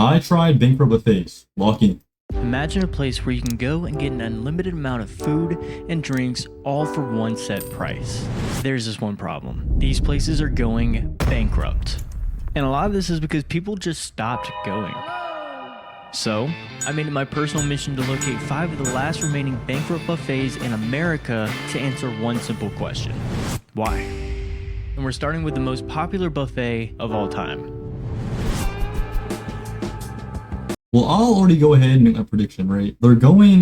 I tried bankrupt buffets. Lock in. Imagine a place where you can go and get an unlimited amount of food and drinks all for one set price. There's just one problem. These places are going bankrupt. And a lot of this is because people just stopped going. So, I made it my personal mission to locate 5 of the last remaining bankrupt buffets in America to answer one simple question. Why? And we're starting with the most popular buffet of all time. Well, I'll already go ahead and make my prediction, right? They're going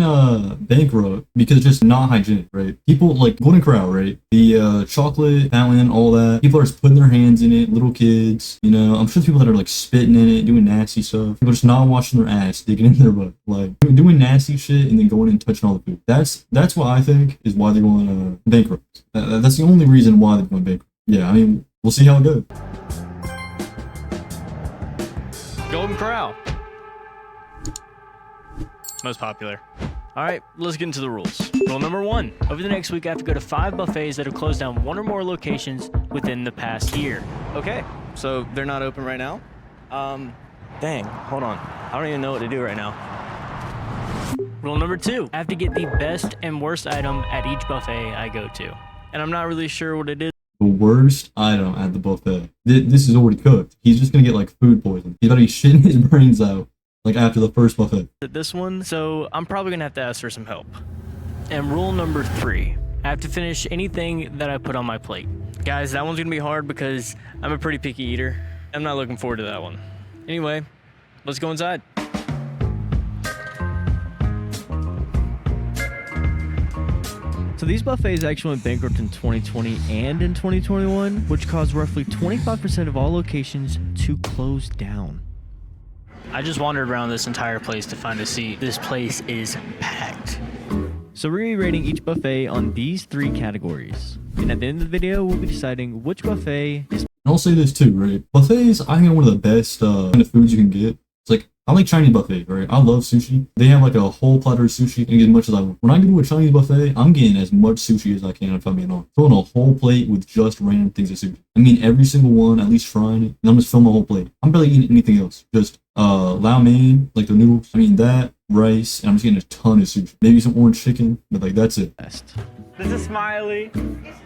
bankrupt because it's just not hygienic, right? People like Golden Corral, right? The chocolate fountain, all that. People are just putting their hands in it, little kids, you know. I'm sure there's people that are like spitting in it, doing nasty stuff. People just not washing their ass, digging in their butt, like doing nasty shit and then going and touching all the food. That's what I think is why they're going bankrupt. That's the only reason why they're going bankrupt. Yeah, I mean, we'll see how it goes. Golden Corral. Most popular. All right, let's get into the rules. Rule number 1. Over the next week, I have to go to 5 buffets that have closed down 1 or more locations within the past year. Okay, so they're not open right now? Dang, hold on. I don't even know what to do right now. Rule number 2. I have to get the best and worst item at each buffet I go to. And I'm not really sure what it is. The worst item at the buffet. This is already cooked. He's just gonna get like food poisoning. He's about to be shitting his brains out. Like after the first buffet. This one, so I'm probably gonna have to ask for some help. And rule number 3, I have to finish anything that I put on my plate. Guys, that one's gonna be hard because I'm a pretty picky eater. I'm not looking forward to that one. Anyway, let's go inside. So these buffets actually went bankrupt in 2020 and in 2021, which caused roughly 25% of all locations to close down. I just wandered around this entire place to find a seat. This place is packed. So we're gonna be rating each buffet on these 3 categories. And at the end of the video, we'll be deciding which buffet is. And I'll say this too, right? Buffets, I think, are one of the best kind of foods you can get. It's like, I like Chinese buffet, right? I love sushi. They have like a whole platter of sushi and get as much as I want. When I go to a Chinese buffet, I'm getting as much sushi as I can if I'm being honest. Filling a whole plate with just random things of sushi. I mean, every single one, at least trying it, and I'm just filling a whole plate. I'm barely eating anything else. Just lao mein, like the noodles. I mean, that, rice, and I'm just getting a ton of sushi. Maybe some orange chicken, but like, that's it. Best. This is Smiley. It's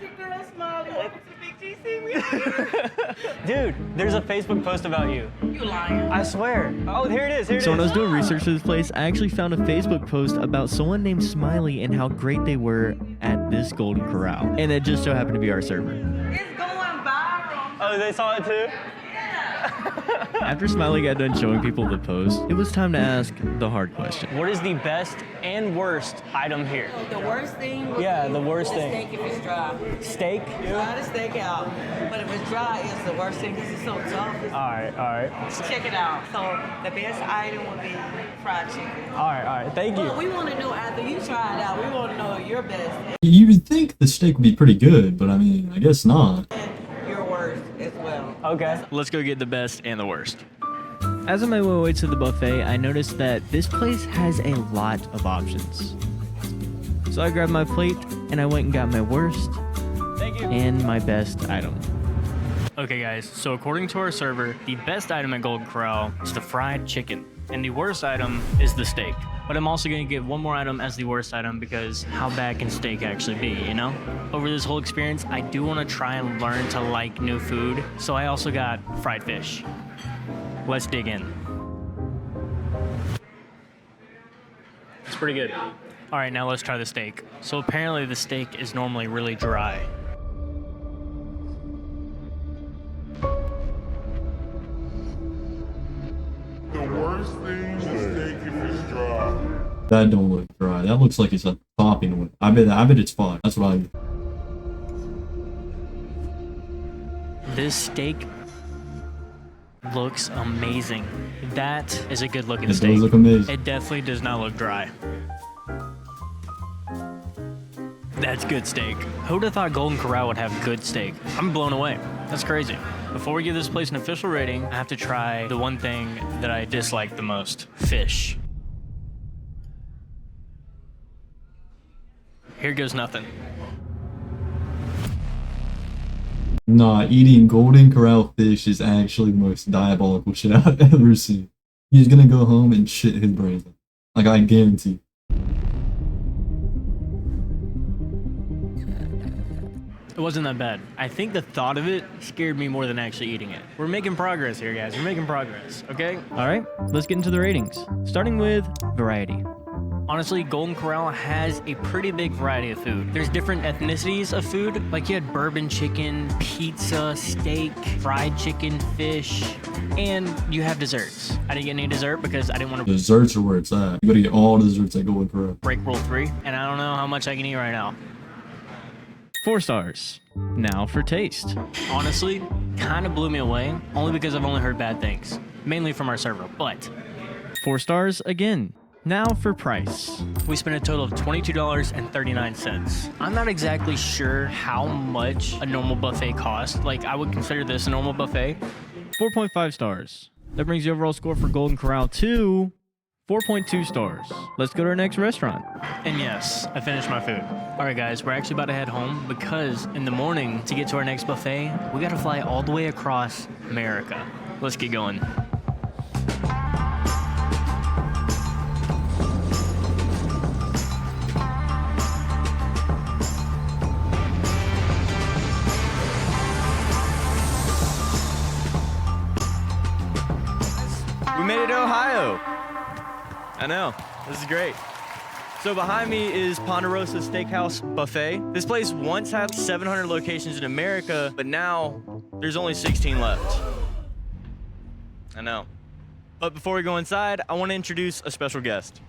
your girl Smiley. Welcome to Big GC. Dude, there's a Facebook post about you. You lying. I swear. Oh, here it is. Here it So when I is. was doing research for this place, I actually found a Facebook post about someone named Smiley and how great they were at this Golden Corral. And it just so happened to be our server. It's going viral. Oh, they saw it too? After Smiley got done showing people the post, it was time to ask the hard question. What is the best and worst item here? The worst thing would Yeah, be the worst thing. steak if it's dry. Steak? Try the steak out. But if it's dry, it's the worst thing because it's so tough. All right. Check it out. So the best item would be fried chicken. All right. Thank you. But we want to know after you try it out, we want to know your best You would think the steak would be pretty good, but I mean, I guess not. and your worst as well. Okay. Let's go get the best and the worst. As I made my way to the buffet, I noticed that this place has a lot of options. So I grabbed my plate and I went and got my worst Thank you. and my best item. Okay guys, so according to our server, the best item at Golden Corral is the fried chicken, and the worst item is the steak. But I'm also going to give one more item as the worst item because how bad can steak actually be, you know? Over this whole experience, I do want to try and learn to like new food, so I also got fried fish. Let's dig in. It's pretty good. All right, now let's try the steak. So apparently the steak is normally really dry. The worst thing is steak if it's dry. That don't look dry. That looks like it's a topping with. I bet it's fine. That's what I. This steak looks amazing. That is a good looking It steak. does look amazing. It definitely does not look dry. That's good steak. Who would have thought Golden Corral would have good steak? I'm blown away. That's crazy. Before we give this place an official rating, I have to try the one thing that I dislike the most: fish. Here goes nothing. Nah, eating Golden Corral fish is actually the most diabolical shit I've ever seen. he's gonna go home and shit his brains out. Like, I guarantee. It wasn't that bad. I think the thought of it scared me more than actually eating it. We're making progress here, guys. We're making progress, okay? All right, let's get into the ratings. Starting with variety. Honestly, Golden Corral has a pretty big variety of food. There's different ethnicities of food. Like you had bourbon chicken, pizza, steak, fried chicken, fish, and you have desserts. I didn't get any dessert because I didn't want to Desserts are where it's at. You gotta get all desserts at Golden Corral. break rule 3, and I don't know how much I can eat right now. 4 stars. Now for taste. Honestly, kind of blew me away, only because I've only heard bad things, mainly from our server, but 4 stars again. Now for price. We spent a total of $22.39. I'm not exactly sure how much a normal buffet costs. Like, I would consider this a normal buffet. 4.5 stars. That brings the overall score for Golden Corral to 4.2 stars. Let's go to our next restaurant. And yes, I finished my food. All right, guys, we're actually about to head home because in the morning, to get to our next buffet, we got to fly all the way across America. Let's get going. We made it to Ohio. I know. This is great. So behind me is Ponderosa Steakhouse Buffet. This place once had 700 locations in America, but now there's only 16 left. I know. But before we go inside, I want to introduce a special guest.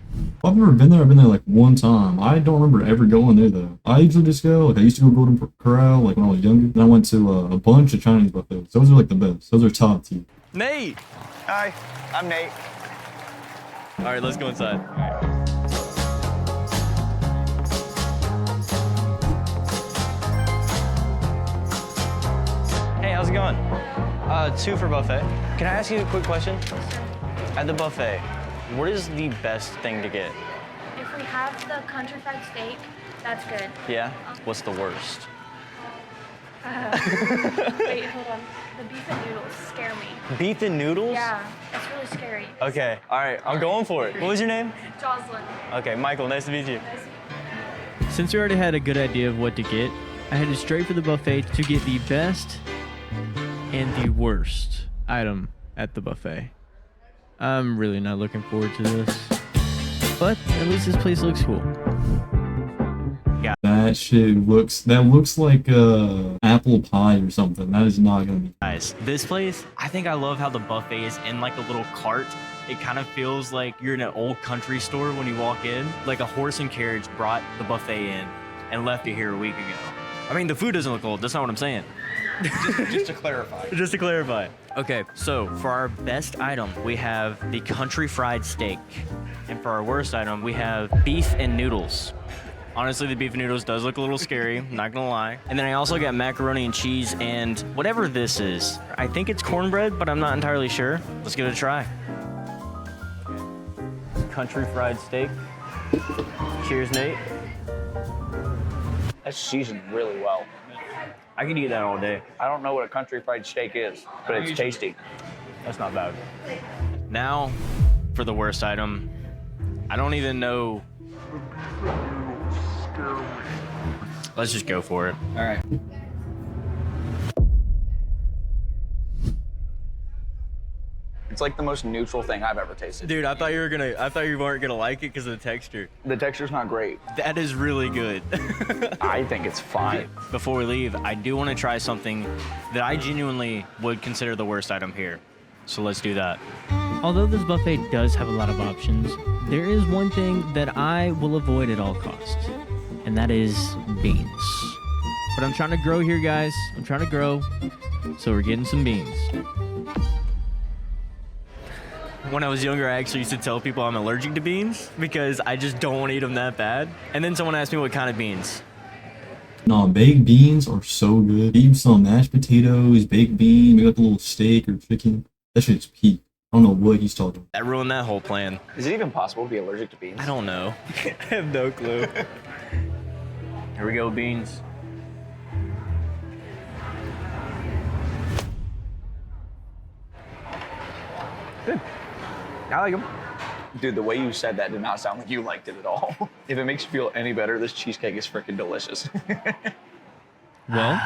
I've never been there. I've been there like one time. I don't remember ever going there though. I usually just go, like I used to go Golden Corral like when I was younger. Then I went to a bunch of Chinese buffets. Those are like the best. Those are top tier. Nate! Hi, I'm Nate. All right, let's go inside. Hey, how's it going? 2 for buffet. Can I ask you a quick question? At the buffet, what is the best thing to get? If we have the country fried steak, that's good. Yeah? What's the worst? Wait, hold on. The beef and noodles scare me. Beef and noodles? Yeah, that's really scary. Okay, all right, I'm going for it. What was your name? Jocelyn. Okay, Michael, nice to meet you. Since we already had a good idea of what to get, I headed straight for the buffet to get the best and the worst item at the buffet. I'm really not looking forward to this, but at least this place looks cool. That looks like apple pie or something. That is not gonna be. Guys, this place, I think I love how the buffet is in like a little cart. It kind of feels like you're in an old country store when you walk in. Like a horse and carriage brought the buffet in and left it here a week ago. I mean, the food doesn't look old. That's not what I'm saying. Just to clarify. Just to clarify. Okay, so for our best item, we have the country fried steak. And for our worst item, we have beef and noodles. Honestly, the beef and noodles does look a little scary, not gonna lie. And then I also got macaroni and cheese and whatever this is. I think it's cornbread, but I'm not entirely sure. Let's give it a try. Country fried steak. Cheers, Nate. That's seasoned really well. I could eat that all day. I don't know what a country fried steak is, but it's tasty. That's not bad. Now, for the worst item. I don't even know. Let's just go for it. All right. It's like the most neutral thing I've ever tasted. Dude, I thought you weren't gonna like it because of the texture. The texture's not great. That is really good. I think it's fine. Before we leave, I do want to try something that I genuinely would consider the worst item here. So let's do that. Although this buffet does have a lot of options, there is one thing that I will avoid at all costs, and that is beans. But I'm trying to grow here, guys. I'm trying to grow, so we're getting some beans. When I was younger, I actually used to tell people I'm allergic to beans because I just don't want to eat them that bad. And then someone asked me what kind of beans. Nah, baked beans are so good. Eat some mashed potatoes, baked bean, maybe like a little steak or chicken. That shit's peak. I don't know what he's talking about. That ruined that whole plan. Is it even possible to be allergic to beans? I don't know. I have no clue. Here we go, beans. Good. I like them. Dude, the way you said that did not sound like you liked it at all. If it makes you feel any better, this cheesecake is freaking delicious. Well,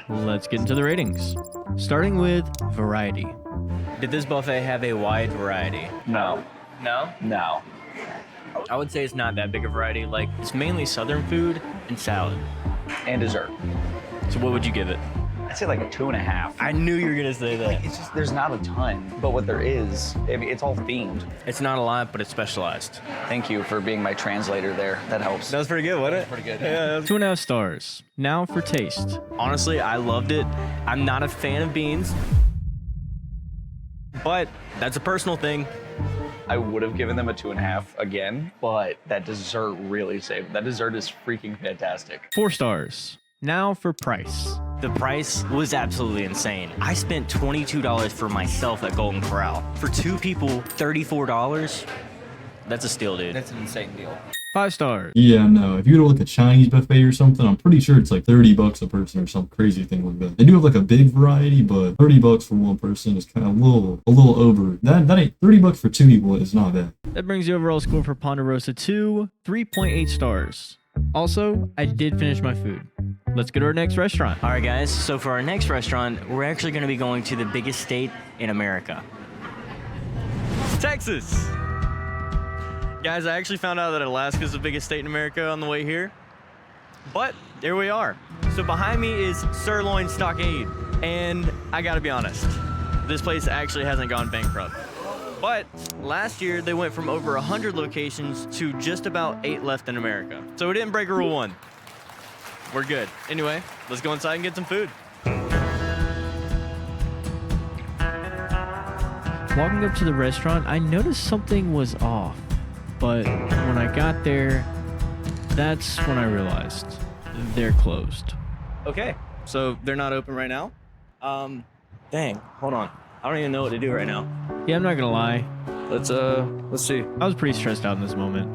let's get into the ratings. Starting with variety. Did this buffet have a wide variety? No. No? No. I would say it's not that big a variety. Like, it's mainly Southern food and salad. And dessert. So what would you give it? I'd say like a 2.5. I knew you were gonna say that. It's just, there's not a ton, but what there is, I mean, it's all themed. It's not a lot, but it's specialized. Thank you for being my translator there. That helps. That was pretty good, wasn't it? Pretty good. Yeah. 2.5 stars. Now for taste. Honestly, I loved it. I'm not a fan of beans, but that's a personal thing. I would have given them a 2.5 again, but that dessert really saved. That dessert is freaking fantastic. 4 stars. Now for price. The price was absolutely insane. I spent $22 for myself at Golden Corral. For 2 people, $34? That's a steal, dude. That's an insane deal. 5 stars. Yeah, no. If you go to like a Chinese buffet or something, I'm pretty sure it's like $30 a person or some crazy thing like that. They do have like a big variety, but $30 for one person is kind of a little over. That ain't $30 for 2 people is not bad. That brings the overall score for Ponderosa to 3.8 stars. Also, I did finish my food. Let's go to our next restaurant. All right, guys. So for our next restaurant, we're actually going to be going to the biggest state in America. Texas. Guys, I actually found out that Alaska is the biggest state in America on the way here. But here we are. So behind me is Sirloin Stockade. And I gotta be honest, this place actually hasn't gone bankrupt. But last year, they went from over 100 locations to just about 8 left in America. So we didn't break rule 1. We're good. Anyway, let's go inside and get some food. Walking up to the restaurant, I noticed something was off. But when I got there, that's when I realized they're closed. Okay, so they're not open right now? Dang, hold on. I don't even know what to do right now. Yeah, I'm not gonna lie. Let's see. I was pretty stressed out in this moment.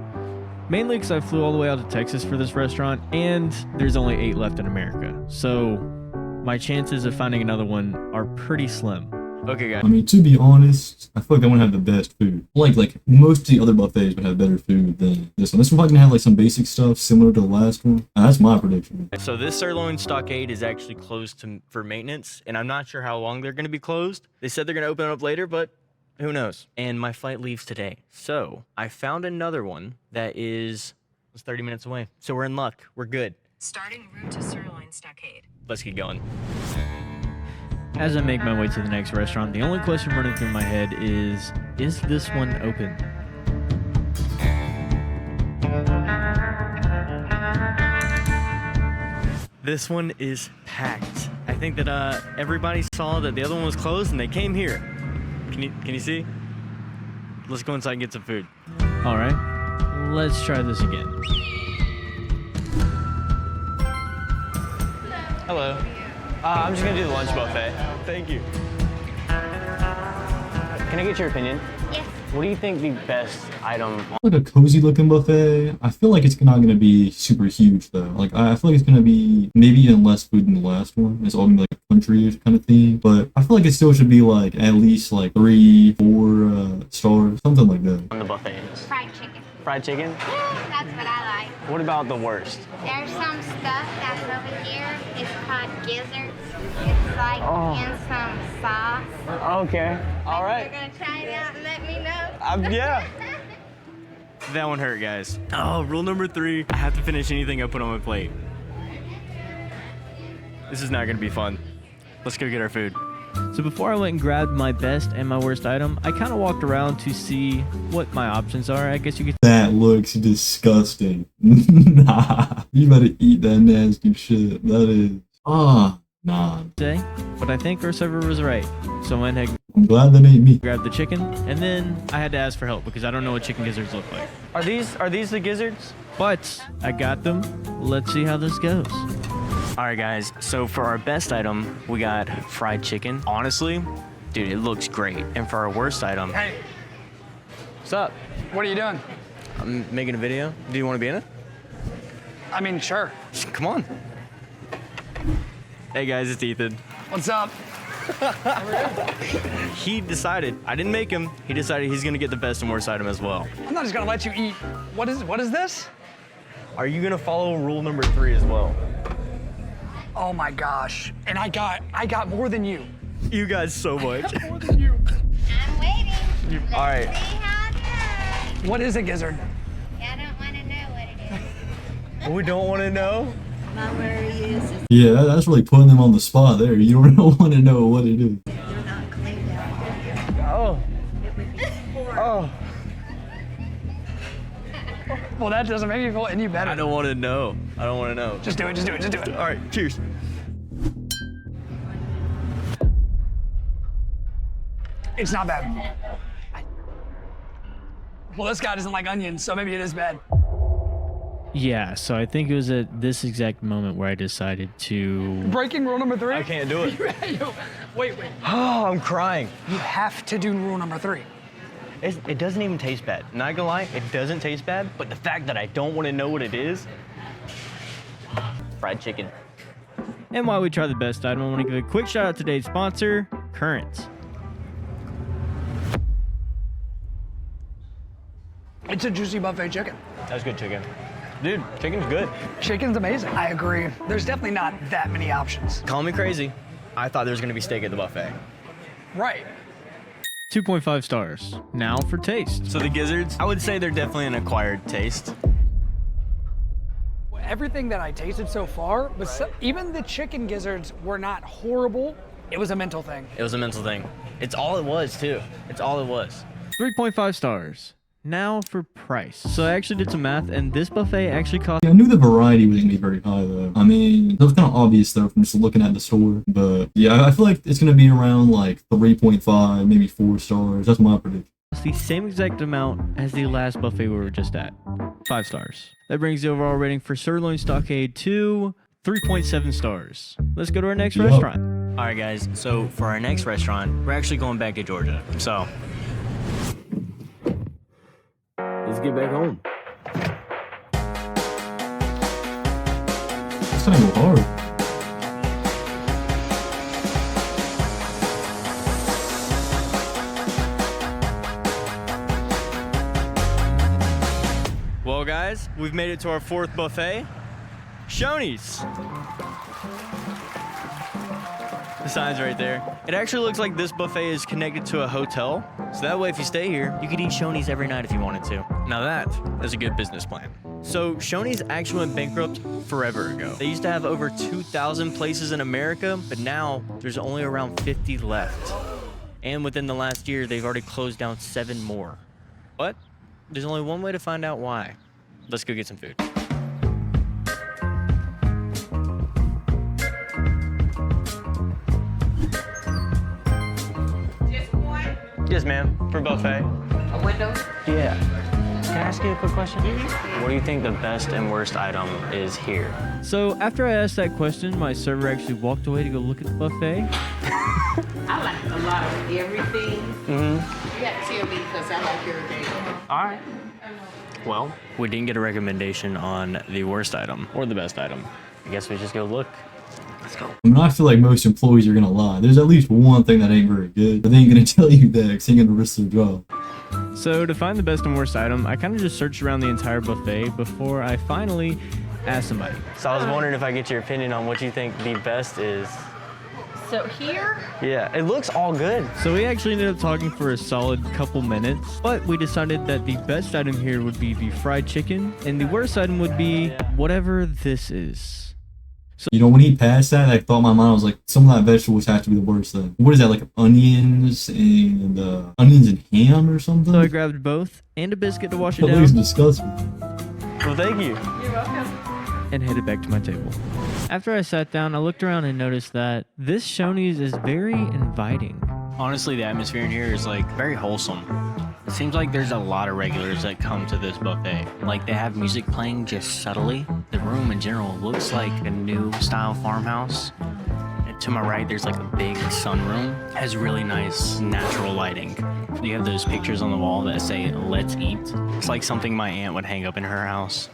Mainly because I flew all the way out to Texas for this restaurant, and there's only 8 left in America. So my chances of finding another one are pretty slim. Okay, guys. I mean, to be honest, I feel like I want to have the best food. Like most of the other buffets would have better food than this one. This one's probably gonna have like some basic stuff similar to the last one. That's my prediction. So this Sirloin Stockade is actually closed for maintenance, and I'm not sure how long they're going to be closed. They said they're going to open it up later, but who knows? And my flight leaves today. So I found another one that is 30 minutes away. So we're in luck. We're good. Starting route to Sirloin Stockade. Let's get going. As I make my way to the next restaurant, the only question running through my head is this one open? This one is packed. I think that everybody saw that the other one was closed and they came here. Can you see? Let's go inside and get some food. All right, let's try this again. Hello. I'm just gonna do the lunch buffet. Thank you. Can I get your opinion? Yes. What do you think the best item? Like a cozy looking buffet. I feel like it's not gonna be super huge though. Like I feel like it's gonna be maybe even less food than the last one. It's all gonna be like a country kind of theme. But I feel like it still should be like at least like 3, 4 stars, something like that. On the buffet is Fried chicken. fried chicken. That's what I like. What about the worst? There's some stuff that's over here. It's called gizzards. It's like in some sauce. Okay. All You're right. gonna try it out and let me know. Yeah. That one hurt, guys. Oh, rule number 3. I have to finish anything I put on my plate. This is not gonna be fun. Let's go get our food. So before I went and grabbed my best and my worst item, I kind of walked around to see what my options are. I guess you could That looks disgusting. Nah, you better eat that nasty shit. That is nah. say, but I think our server was right. So I went ahead I'm glad that ain't me. grabbed the chicken, and then I had to ask for help because I don't know what chicken gizzards look like. Are these the gizzards? But I got them. Let's see how this goes. All right, guys. So for our best item, we got fried chicken. Honestly, dude, it looks great. And for our worst item, Hey, what's up? what are you doing? I'm making a video. Do you want to be in it? I mean, sure. Come on. Hey guys, it's Ethan. What's up? He decided, I didn't make him, he decided he's gonna get the best and worst item as well. I'm not just gonna let you eat. What is this? Are you gonna follow rule number 3 as well? Oh my gosh. And I got more than you. You guys so much. More than you. I'm waiting. All right. Let's see how it goes. What is it, Gizzard? I don't want to know what it is. We don't wanna know? My worry is Yeah, that's really putting them on the spot there. You don't want to know what it is. they're not cleaned out. Oh. It would be horrible. Oh. Well, that doesn't make me feel any better. I don't wanna know. I don't wanna know. Just do it, just do it, just do it. All right, cheers. It's not bad. Well, this guy doesn't like onions, so maybe it is bad. Yeah, so I think it was at this exact moment where I decided to... Breaking rule number 3? I can't do it. Wait. Oh, I'm crying. You have to do rule number 3. It doesn't even taste bad. Not gonna lie, it doesn't taste bad, but the fact that I don't wanna know what it is, fried chicken. And while we try the best item, I want to give a quick shout out to today's sponsor, Currents. It's a juicy buffet chicken. That's good chicken. Dude, chicken's good. Chicken's amazing. I agree. There's definitely not that many options. Call me crazy. I thought there was gonna be steak at the buffet. Right. 2.5 stars. Now for taste. So the gizzards, I would say they're definitely an acquired taste. Everything that I tasted so far, but even the chicken gizzards were not horrible. It was a mental thing. It was a mental thing. It's all it was too. It's all it was. 3.5 stars. Now for price. So I actually did some math, and this buffet actually cost... I knew the variety was gonna be very high though. I mean, that was kind of obvious though from just looking at the store. But yeah, I feel like it's gonna be around like 3.5, maybe 4 stars. That's my prediction. the same exact amount as the last buffet we were just at. 5 stars. That brings the overall rating for Sirloin Stockade to 3.7 stars. Let's go to our next restaurant. All right, guys. So for our next restaurant, we're actually going back to Georgia. So let's get back home. It's kind of hard. Well, guys, we've made it to our 4th buffet, Shoney's. The sign's right there. It actually looks like this buffet is connected to a hotel, so that way if you stay here, you could eat Shoney's every night if you wanted to. Now that is a good business plan. So Shoney's actually went bankrupt forever ago. They used to have over 2,000 places in America, but now there's only around 50 left. And within the last year, they've already closed down 7 more. But there's only one way to find out why. Let's go get some food. Yes, ma'am. For buffet. A window? Yeah. Can I ask you a quick question? What do you think the best and worst item is here? So after I asked that question, my server actually walked away to go look at the buffet. I like a lot of everything. Mm-hmm. You got to tell me because I like everything. All right. Well, we didn't get a recommendation on the worst item or the best item. I guess we just go look. Let's go. I mean, I feel like most employees are gonna lie. There's at least one thing that ain't very good, but they ain't gonna tell you that because they ain't gonna risk their job. So to find the best and worst item, I kind of just searched around the entire buffet before I finally asked somebody. So I was wondering if I get your opinion on what you think the best is. So here, Yeah, it looks all good. So we actually ended up talking for a solid couple minutes, but we decided that the best item here would be the fried chicken, and the worst item would be whatever this is. You know, when he passed that, I thought in my mind, I was like, some of that vegetables have to be the worst thing. What is that, like onions and ham or something? So I grabbed both and a biscuit to wash it That looks down disgusting. Well, thank you. you're welcome. and headed back to my table. After I sat down, I looked around and noticed that this Shoney's is very inviting. Honestly, the atmosphere in here is like very wholesome. It seems like there's a lot of regulars that come to this buffet. Like they have music playing just subtly. The room in general looks like a new style farmhouse. And to my right, there's like a big sunroom. It has really nice natural lighting. You have those pictures on the wall that say, "Let's eat." It's like something my aunt would hang up in her house.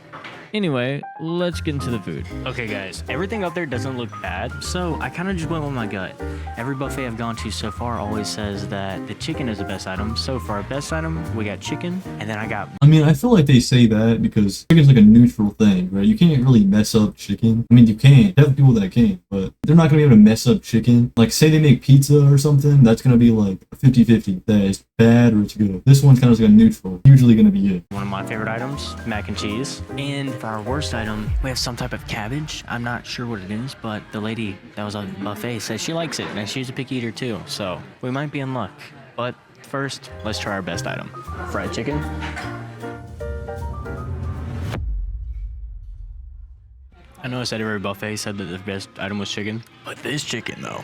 Anyway, let's get into the food. Okay guys, everything up there doesn't look bad, so I kind of just went with my gut. Every buffet I've gone to so far always says that the chicken is the best item. So for our best item, we got chicken, and then I got... I mean, I feel like they say that because chicken's like a neutral thing, right? You can't really mess up chicken. I mean, you can. You have people that can, but they're not gonna be able to mess up chicken. Like, say they make pizza or something, that's gonna be like 50-50. That is bad or it's good. This one's kind of like a neutral. Usually gonna be good. One of my favorite items, mac and cheese. And for our worst item, we have some type of cabbage. I'm not sure what it is, but the lady that was on the buffet says she likes it, and she's a picky eater too, so we might be in luck. But first, let's try our best item. Fried chicken. I noticed that every buffet said that the best item was chicken, but this chicken though,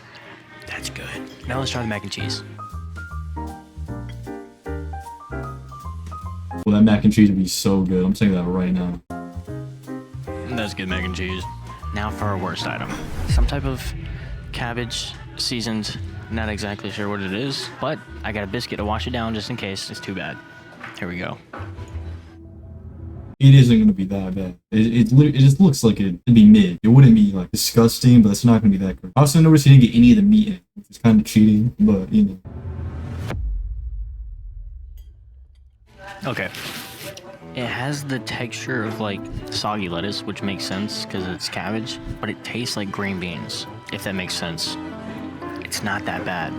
that's good. Now let's try the mac and cheese. Well, that mac and cheese would be so good. I'm saying that right now. That's good mac and cheese. Now for our worst item. Some type of cabbage seasoned. Not exactly sure what it is, but I got a biscuit to wash it down just in case it's too bad. Here we go. It isn't gonna be that bad. It just looks like it'd be mid. It wouldn't be like disgusting, but it's not gonna be that good. I also noticed you didn't get any of the meat in it, which is kind of cheating, but you know. Okay. It has the texture of like soggy lettuce, which makes sense because it's cabbage, but it tastes like green beans, if that makes sense. It's not that bad.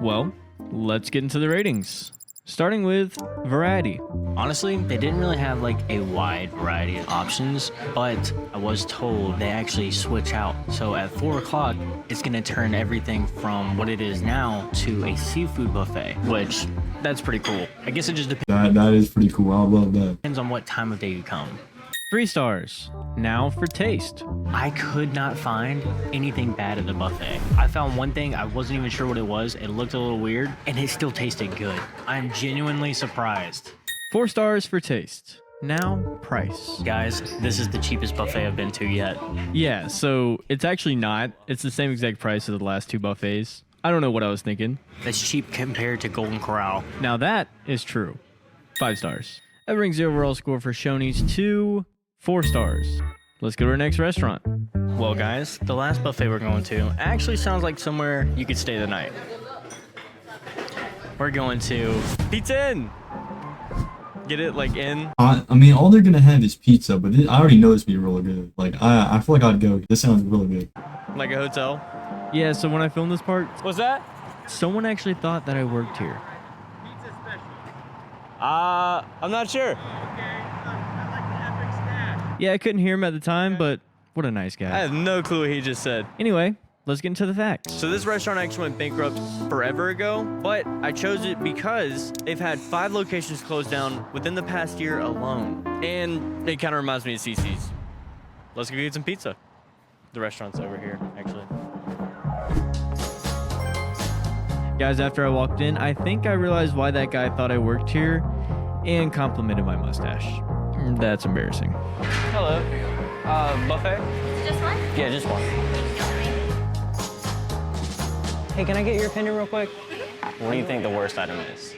Well, let's get into the ratings. Starting with variety. Honestly, they didn't really have like a wide variety of options, but I was told they actually switch out. So at 4 o'clock, it's gonna turn everything from what it is now to a seafood buffet, which that's pretty cool. I guess it just depends. That is pretty cool. I love that. Depends on what time of day you come. 3 stars. Now for taste. I could not find anything bad at the buffet. I found one thing, I wasn't even sure what it was. It looked a little weird, and it still tasted good. I'm genuinely surprised. 4 stars for taste. Now, price. Guys, this is the cheapest buffet I've been to yet. Yeah, so it's actually not. It's the same exact price as the last 2 buffets. I don't know what I was thinking. That's cheap compared to Golden Corral. Now that is true. 5 stars. That brings the overall score for Shoney's to 4 stars. Let's go to our next restaurant. Well, guys, the last buffet we're going to actually sounds like somewhere you could stay the night. We're going to Pizza Inn. Get it, like, in? I mean, all they're gonna have is pizza, but I already know it's gonna be really good. Like, I feel like I'd go. This sounds really good. Like a hotel? Yeah, so when I filmed this part, What's that? someone actually thought that I worked here. I'm not sure. Yeah, I couldn't hear him at the time, but what a nice I guy. have no clue what he just said. Anyway, let's get into the facts. So this restaurant actually went bankrupt forever ago, but I chose it because they've had 5 locations closed down within the past year alone. And it kind of reminds me of CC's. Let's go get some pizza. The restaurant's over here, actually. Guys, after I walked in, I think I realized why that guy thought I worked here and complimented my mustache. That's embarrassing. Hello. Buffet? Just one? Yeah, just one. Hey, can I get your opinion real quick? What do you think the worst item is?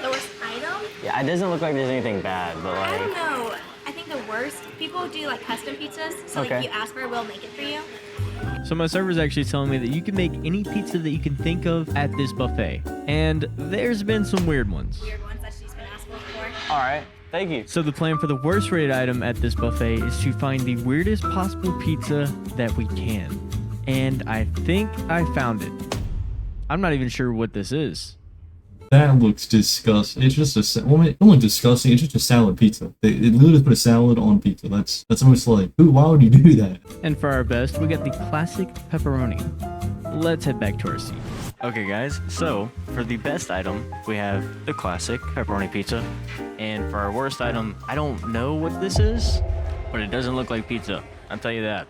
The worst item? Yeah, it doesn't look like there's anything bad, but I don't like... know. I think the worst, people do like custom pizzas. So like Okay. if you ask for it, we'll make it for you. So my server's actually telling me that you can make any pizza that you can think of at this buffet. And there's been some weird ones. Weird ones that she's been asking for. All right, thank you. So the plan for the worst rated item at this buffet is to find the weirdest possible pizza that we can. And I think I found it. I'm not even sure what this is. That looks disgusting. It's just a well, it don't look disgusting. It's just a salad pizza. They literally put a salad on pizza. That's almost like, ooh, why would you do that? And for our best, we got the classic pepperoni. Let's head back to our seat. Okay guys, so for the best item, we have the classic pepperoni pizza. And for our worst item, I don't know what this is, but it doesn't look like pizza. I'll tell you that.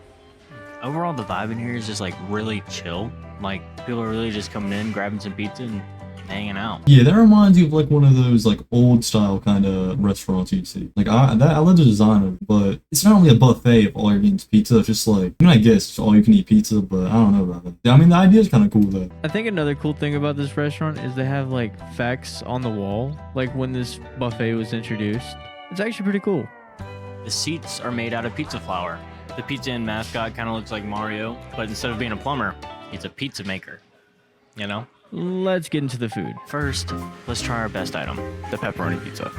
Overall, the vibe in here is just like really chill. Like people are really just coming in, grabbing some pizza and hanging out. Yeah, that reminds you of like one of those like old style kind of restaurants you'd see. Like I love the design of it, but it's not really a buffet if all you're getting is pizza. It's just like, I mean, I guess it's all you can eat pizza, but I don't know about that. I mean, the idea is kind of cool though. I think another cool thing about this restaurant is they have like facts on the wall, like when this buffet was introduced. It's actually pretty cool. The seats are made out of pizza flour. The Pizza Inn mascot kind of looks like Mario, but instead of being a plumber, he's a pizza maker. You know? Let's get into the food. First, let's try our best item, the pepperoni pizza.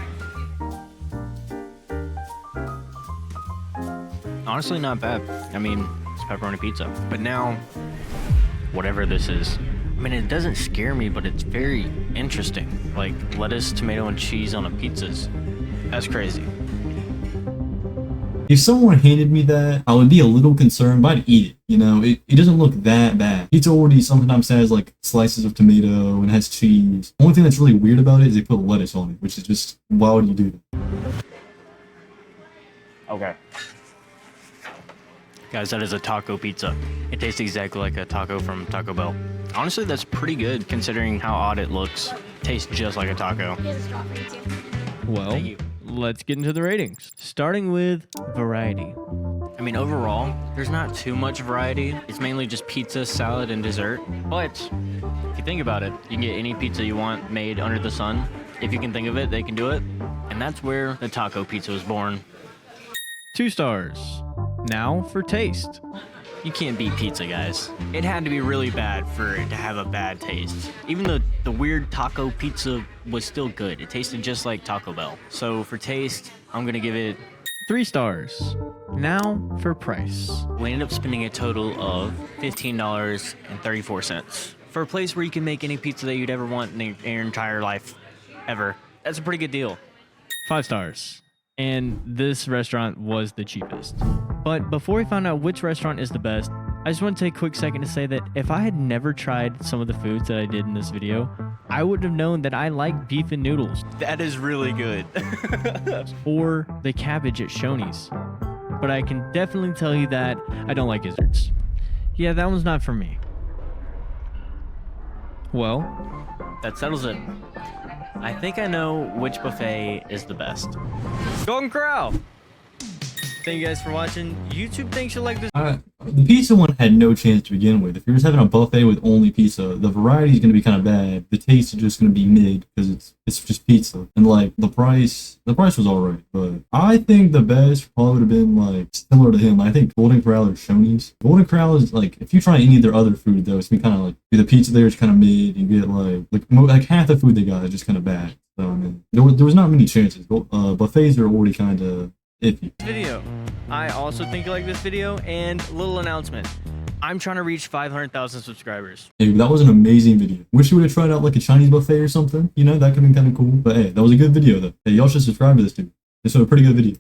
Honestly, not bad. I mean, it's pepperoni pizza. But now, whatever this is, I mean, it doesn't scare me, but it's very interesting. Like lettuce, tomato, and cheese on a pizza's. That's crazy. If someone handed me that, I would be a little concerned, but I'd eat it. You know, it doesn't look that bad. Pizza already sometimes has like slices of tomato and has cheese. The only thing that's really weird about it is they put lettuce on it, which is just, why would you do that? Okay. Guys, that is a taco pizza. It tastes exactly like a taco from Taco Bell. Honestly, that's pretty good considering how odd it looks. Tastes just like a taco. Well, let's get into the ratings. Starting with variety. I mean, overall, there's not too much variety. It's mainly just pizza, salad, and dessert. But if you think about it, you can get any pizza you want made under the sun. If you can think of it, they can do it. And that's where the taco pizza was born. 2 stars. Now for taste. You can't beat pizza, guys. It had to be really bad for it to have a bad taste. Even the weird taco pizza was still good. It tasted just like Taco Bell. So for taste, I'm gonna give it 3 stars. Now for price. We ended up spending a total of $15.34 for a place where you can make any pizza that you'd ever want in your entire life, ever. That's a pretty good deal. 5 stars. And this restaurant was the cheapest. But before we find out which restaurant is the best, I just want to take a quick second to say that if I had never tried some of the foods that I did in this video, I wouldn't have known that I like beef and noodles. That is really good. Or the cabbage at Shoney's. But I can definitely tell you that I don't like gizzards. Yeah, that one's not for me. Well, that settles it. I think I know which buffet is the best. Golden Corral. Thank you guys for watching. YouTube thinks you like this. The pizza one had no chance to begin with. If you're just having a buffet with only pizza, the variety is going to be kind of bad. The taste is just going to be mid because it's just pizza. And like the price was alright. But I think the best probably would have been like similar to him. I think Golden Corral or Shoney's. Golden Corral is like, if you try any of their other food though, it's been kind of like the pizza there is kind of mid. You get like half the food they got is just kind of bad. So I mean, there was not many chances. Buffets are already kind of iffy. Video. I also think you like this video, and little announcement. I'm trying to reach 500,000 subscribers. Hey, that was an amazing video. Wish you would have tried out like a Chinese buffet or something. You know, that could have been kind of cool. But hey, that was a good video though. Hey, y'all should subscribe to this dude. This was a pretty good video.